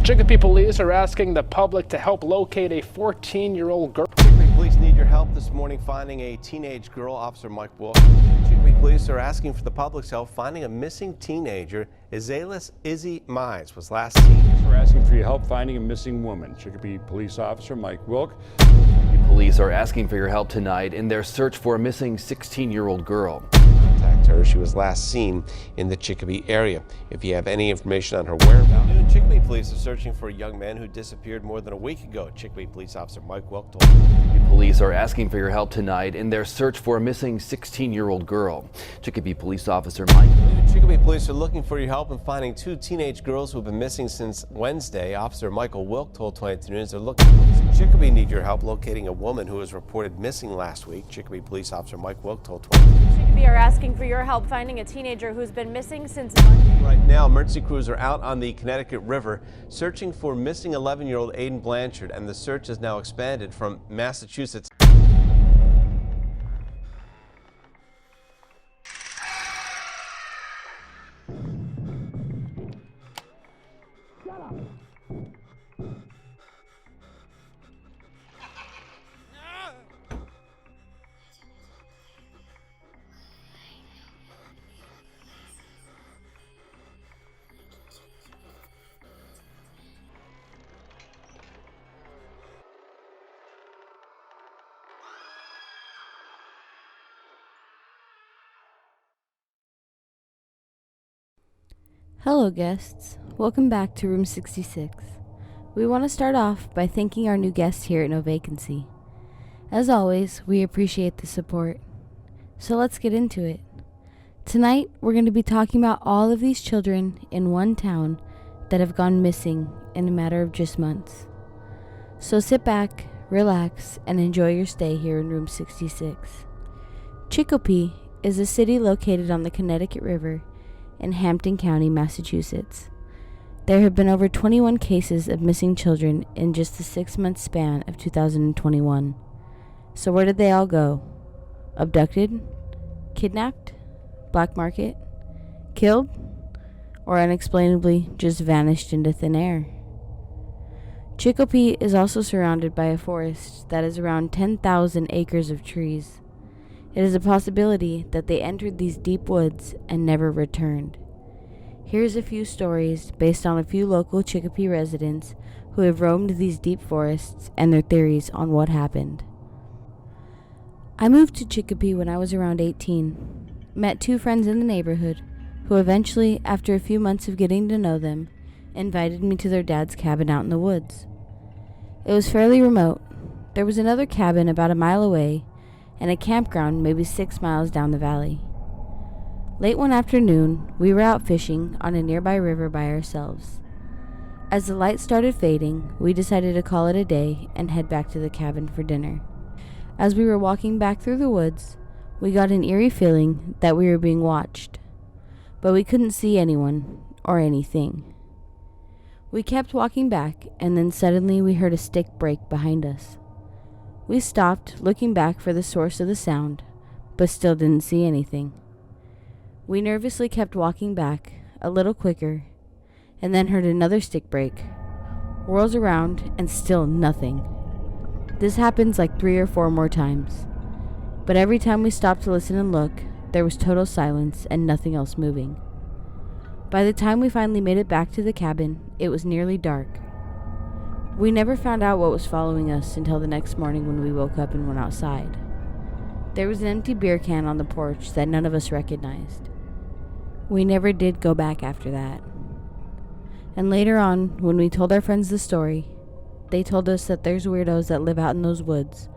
Chiccopea police are asking the public to help locate a 14-year-old girl. Chiccopea police need your help this morning finding a teenage girl. Officer Mike Wilk. Chiccopea police are asking for the public's help finding a missing teenager. Izzy Mize was last seen. We're asking for your help finding a missing woman. Chiccopea police officer Mike Wilk. Police are asking for your help tonight in their search for a missing 16-year-old girl. Contact her. She was last seen in the Chiccopea area. If you have any information on her whereabouts. Chiccopea police are searching for a young man who disappeared more than a week ago. Chiccopea police officer Mike Wilk told Police are asking for your help tonight in their search for a missing 16-year-old girl. Chiccopea police officer Mike. Chiccopea police are looking for your help in finding two teenage girls who have been missing since Wednesday. Officer Michael Wilk told 22 News they're looking. Chiccopea need your help locating a woman who was reported missing last week. Chiccopea police officer Mike Wilk told 22 News. Chiccopea are asking for your help finding a teenager who's been missing since Monday. Right now, emergency crews are out on the Connecticut River searching for missing 11-year-old Aiden Blanchard, and the search is now expanded from Massachusetts. Hello guests, welcome back to room 66. We want to start off by thanking our new guests here at No Vacancy. As always, we appreciate the support. So let's get into it. Tonight, we're going to be talking about all of these children in one town that have gone missing in a matter of just months. So sit back, relax, and enjoy your stay here in room 66. Chiccopea is a city located on the Connecticut River in Hampton County, Massachusetts. There have been over 21 cases of missing children in just the 6-month span of 2021. So where did they all go? Abducted? Kidnapped? Black market? Killed? Or unexplainably just vanished into thin air? Chiccopea is also surrounded by a forest that is around 10,000 acres of trees. It is a possibility that they entered these deep woods and never returned. Here's a few stories based on a few local Chiccopea residents who have roamed these deep forests and their theories on what happened. I moved to Chiccopea when I was around 18. Met two friends in the neighborhood who eventually, after a few months of getting to know them, invited me to their dad's cabin out in the woods. It was fairly remote. There was another cabin about a mile away and a campground maybe 6 miles down the valley. Late one afternoon, we were out fishing on a nearby river by ourselves. As the light started fading, we decided to call it a day and head back to the cabin for dinner. As we were walking back through the woods, we got an eerie feeling that we were being watched, but we couldn't see anyone or anything. We kept walking back, and then suddenly we heard a stick break behind us. We stopped, looking back for the source of the sound, but still didn't see anything. We nervously kept walking back, a little quicker, and then heard another stick break, whirls around, and still nothing. This happens like 3 or 4 more times, but every time we stopped to listen and look, there was total silence and nothing else moving. By the time we finally made it back to the cabin, it was nearly dark. We never found out what was following us until the next morning when we woke up and went outside. There was an empty beer can on the porch that none of us recognized. We never did go back after that. And later on, when we told our friends the story, they told us that there's weirdos that live out in those woods,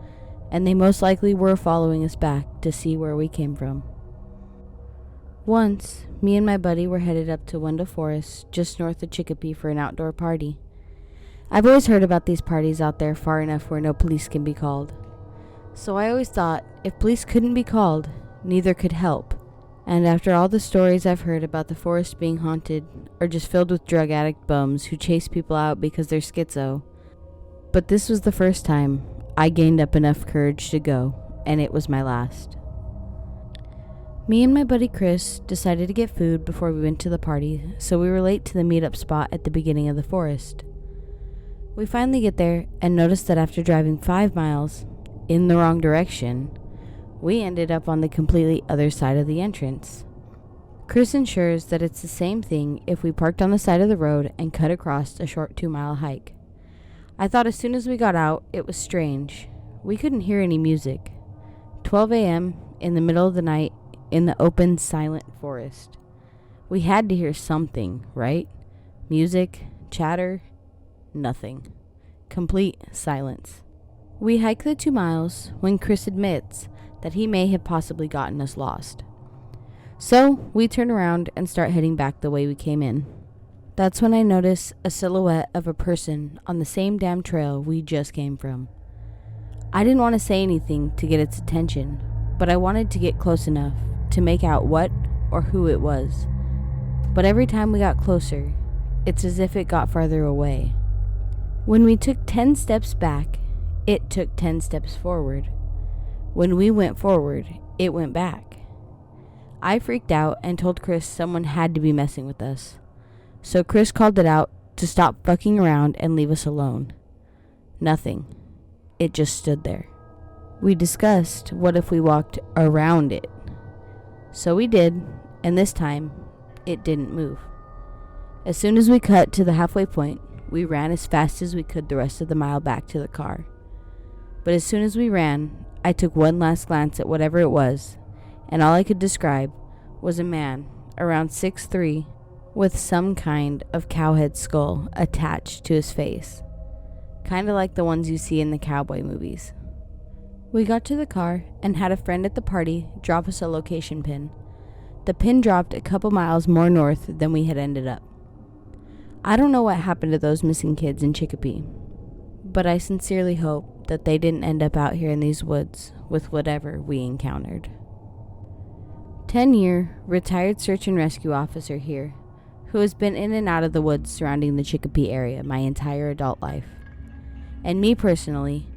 and they most likely were following us back to see where we came from. Once, me and my buddy were headed up to Wendell Forest, just north of Chiccopea, for an outdoor party. I've always heard about these parties out there far enough where no police can be called. So I always thought, if police couldn't be called, neither could help. And after all the stories I've heard about the forest being haunted, or just filled with drug addict bums who chase people out because they're schizo, but this was the first time I gained up enough courage to go, and it was my last. Me and my buddy Chris decided to get food before we went to the party, so we were late to the meetup spot at the beginning of the forest. We finally get there and notice that after driving 5 miles in the wrong direction, we ended up on the completely other side of the entrance. Chris ensures that it's the same thing if we parked on the side of the road and cut across a short 2-mile hike. I thought as soon as we got out, it was strange. We couldn't hear any music. 12 a.m. in the middle of the night in the open, silent forest. We had to hear something, right? Music, chatter, nothing. Complete silence. We hike the 2 miles when Chris admits that he may have possibly gotten us lost. So we turn around and start heading back the way we came in. That's when I notice a silhouette of a person on the same damn trail we just came from. I didn't want to say anything to get its attention, but I wanted to get close enough to make out what or who it was. But every time we got closer, it's as if it got farther away. When we took 10 steps back, it took 10 steps forward. When we went forward, it went back. I freaked out and told Chris someone had to be messing with us. So Chris called it out to stop fucking around and leave us alone. Nothing. It just stood there. We discussed what if we walked around it. So we did, and this time, it didn't move. As soon as we cut to the halfway point, we ran as fast as we could the rest of the mile back to the car. But as soon as we ran, I took one last glance at whatever it was, and all I could describe was a man around 6'3", with some kind of cowhead skull attached to his face, kind of like the ones you see in the cowboy movies. We got to the car and had a friend at the party drop us a location pin. The pin dropped a couple miles more north than we had ended up. I don't know what happened to those missing kids in Chiccopea, but I sincerely hope that they didn't end up out here in these woods with whatever we encountered. 10-year retired search and rescue officer here, who has been in and out of the woods surrounding the Chiccopea area my entire adult life. And me personally,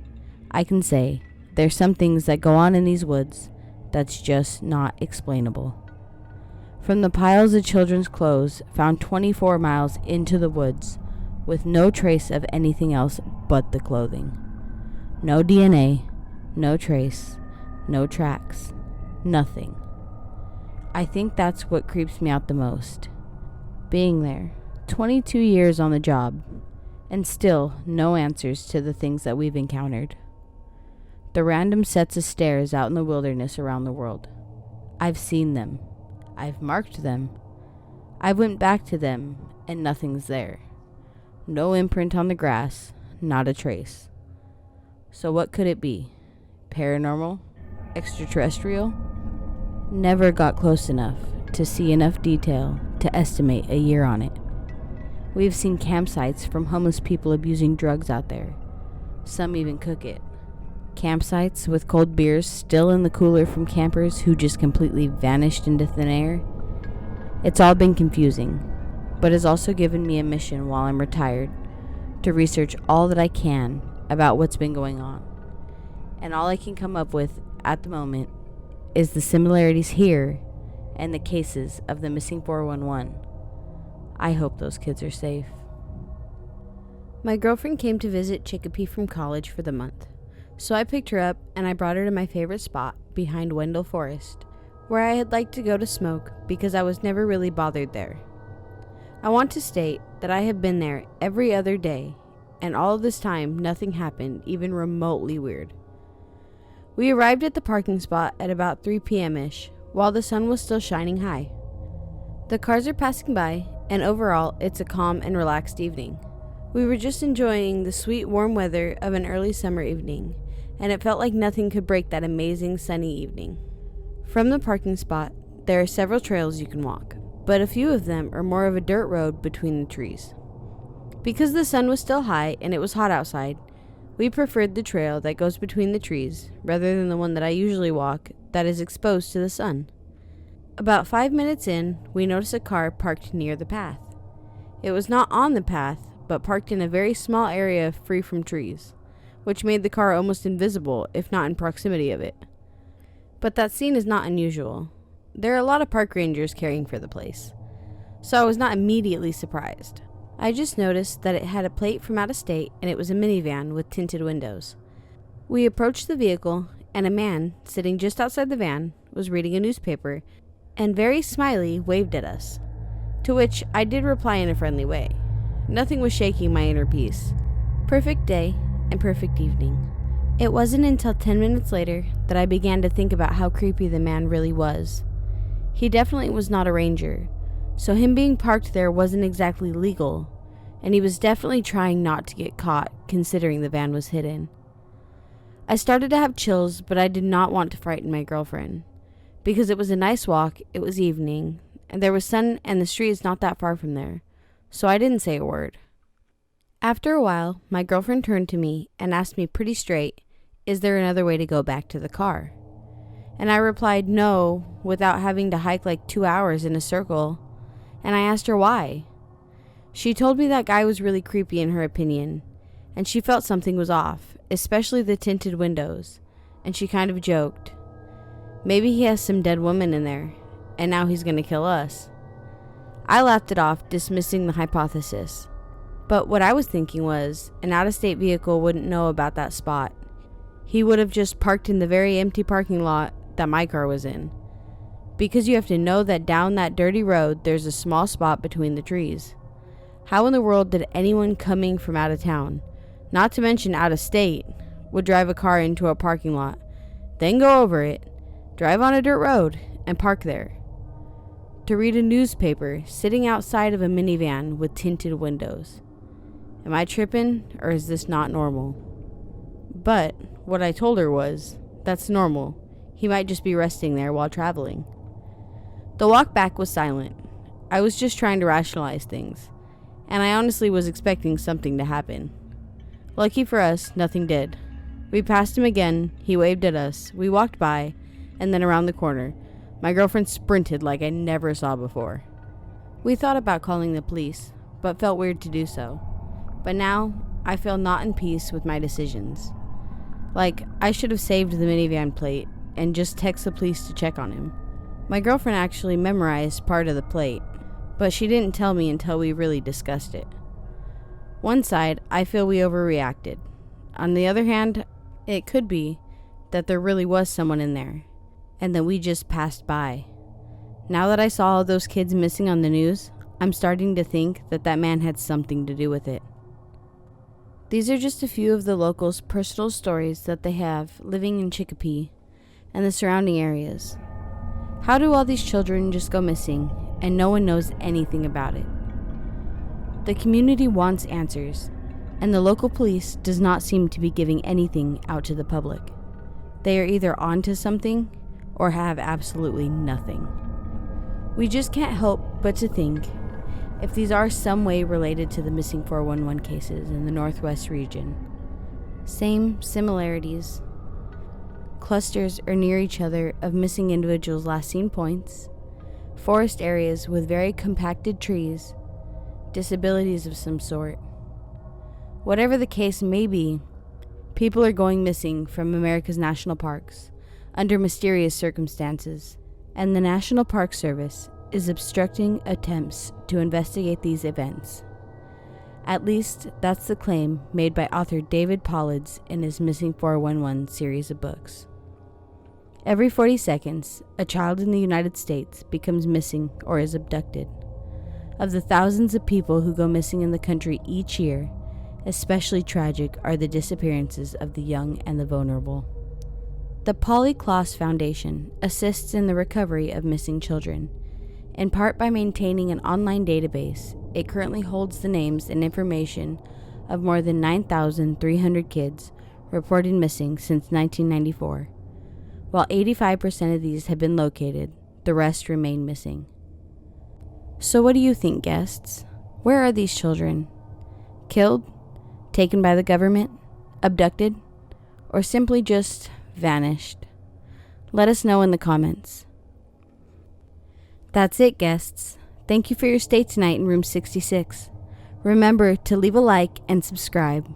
I can say there's some things that go on in these woods that's just not explainable. From the piles of children's clothes found 24 miles into the woods with no trace of anything else but the clothing. No DNA, no trace, no tracks, nothing. I think that's what creeps me out the most. Being there, 22 years on the job, and still no answers to the things that we've encountered. The random sets of stairs out in the wilderness around the world. I've seen them. I've marked them. I went back to them, and nothing's there. No imprint on the grass, not a trace. So what could it be? Paranormal? Extraterrestrial? Never got close enough to see enough detail to estimate a year on it. We've seen campsites from homeless people abusing drugs out there. Some even cook it. Campsites with cold beers still in the cooler from campers who just completely vanished into thin air. It's all been confusing, but has also given me a mission while I'm retired to research all that I can about what's been going on. And all I can come up with at the moment is the similarities here and the cases of the missing 411. I hope those kids are safe. My girlfriend came to visit Chiccopea from college for the month, so I picked her up and I brought her to my favorite spot behind Wendell Forest, where I had liked to go to smoke because I was never really bothered there. I want to state that I have been there every other day, and all of this time nothing happened even remotely weird. We arrived at the parking spot at about 3 p.m.-ish, while the sun was still shining high. The cars are passing by, and overall, it's a calm and relaxed evening. We were just enjoying the sweet warm weather of an early summer evening, and it felt like nothing could break that amazing sunny evening. From the parking spot, there are several trails you can walk, but a few of them are more of a dirt road between the trees. Because the sun was still high and it was hot outside, we preferred the trail that goes between the trees rather than the one that I usually walk that is exposed to the sun. About 5 minutes in, we noticed a car parked near the path. It was not on the path, but parked in a very small area free from trees, which made the car almost invisible if not in proximity of it. But that scene is not unusual. There are a lot of park rangers caring for the place, so I was not immediately surprised. I just noticed that it had a plate from out of state and it was a minivan with tinted windows. We approached the vehicle and a man sitting just outside the van was reading a newspaper and very smiley waved at us, to which I did reply in a friendly way. Nothing was shaking my inner peace. Perfect day and perfect evening. It wasn't until 10 minutes later that I began to think about how creepy the man really was. He definitely was not a ranger, so him being parked there wasn't exactly legal, and he was definitely trying not to get caught considering the van was hidden. I started to have chills, but I did not want to frighten my girlfriend. Because it was a nice walk, it was evening, and there was sun and the street is not that far from there, so I didn't say a word. After a while, my girlfriend turned to me and asked me pretty straight, "Is there another way to go back to the car?" And I replied no, without having to hike like 2 hours in a circle, and I asked her why. She told me that guy was really creepy in her opinion, and she felt something was off, especially the tinted windows, and she kind of joked, "Maybe he has some dead woman in there, and now he's gonna kill us." I laughed it off, dismissing the hypothesis. But what I was thinking was, an out-of-state vehicle wouldn't know about that spot. He would have just parked in the very empty parking lot that my car was in. Because you have to know that down that dirty road, there's a small spot between the trees. How in the world did anyone coming from out of town, not to mention out of state, would drive a car into a parking lot, then go over it, drive on a dirt road, and park there? To read a newspaper sitting outside of a minivan with tinted windows. Am I tripping, or is this not normal? But what I told her was, that's normal. He might just be resting there while traveling. The walk back was silent. I was just trying to rationalize things, and I honestly was expecting something to happen. Lucky for us, nothing did. We passed him again, he waved at us, we walked by, and then around the corner. My girlfriend sprinted like I never saw before. We thought about calling the police, but felt weird to do so. But now, I feel not in peace with my decisions. Like, I should have saved the minivan plate and just text the police to check on him. My girlfriend actually memorized part of the plate, but she didn't tell me until we really discussed it. One side, I feel we overreacted. On the other hand, it could be that there really was someone in there, and that we just passed by. Now that I saw all those kids missing on the news, I'm starting to think that that man had something to do with it. These are just a few of the locals' personal stories that they have living in Chiccopea and the surrounding areas. How do all these children just go missing and no one knows anything about it? The community wants answers, and the local police does not seem to be giving anything out to the public. They are either onto something or have absolutely nothing. We just can't help but to think if these are some way related to the missing 411 cases in the Northwest region. Same similarities. Clusters are near each other of missing individuals' last seen points, forest areas with very compacted trees, disabilities of some sort. Whatever the case may be, people are going missing from America's national parks under mysterious circumstances, and the National Park Service is obstructing attempts to investigate these events. At least, that's the claim made by author davidpaulides in his Missing 411 series of books. Every 40 seconds, a child in the United States becomes missing or is abducted. Of the thousands of people who go missing in the country each year, especially tragic are the disappearances of the young and the vulnerable. The Polly Klaus Foundation assists in the recovery of missing children. In part by maintaining an online database, it currently holds the names and information of more than 9,300 kids reported missing since 1994. While 85% of these have been located, the rest remain missing. So what do you think, guests? Where are these children? Killed? Taken by the government? Abducted? Or simply just vanished? Let us know in the comments. That's it, guests. Thank you for your stay tonight in room 66. Remember to leave a like and subscribe.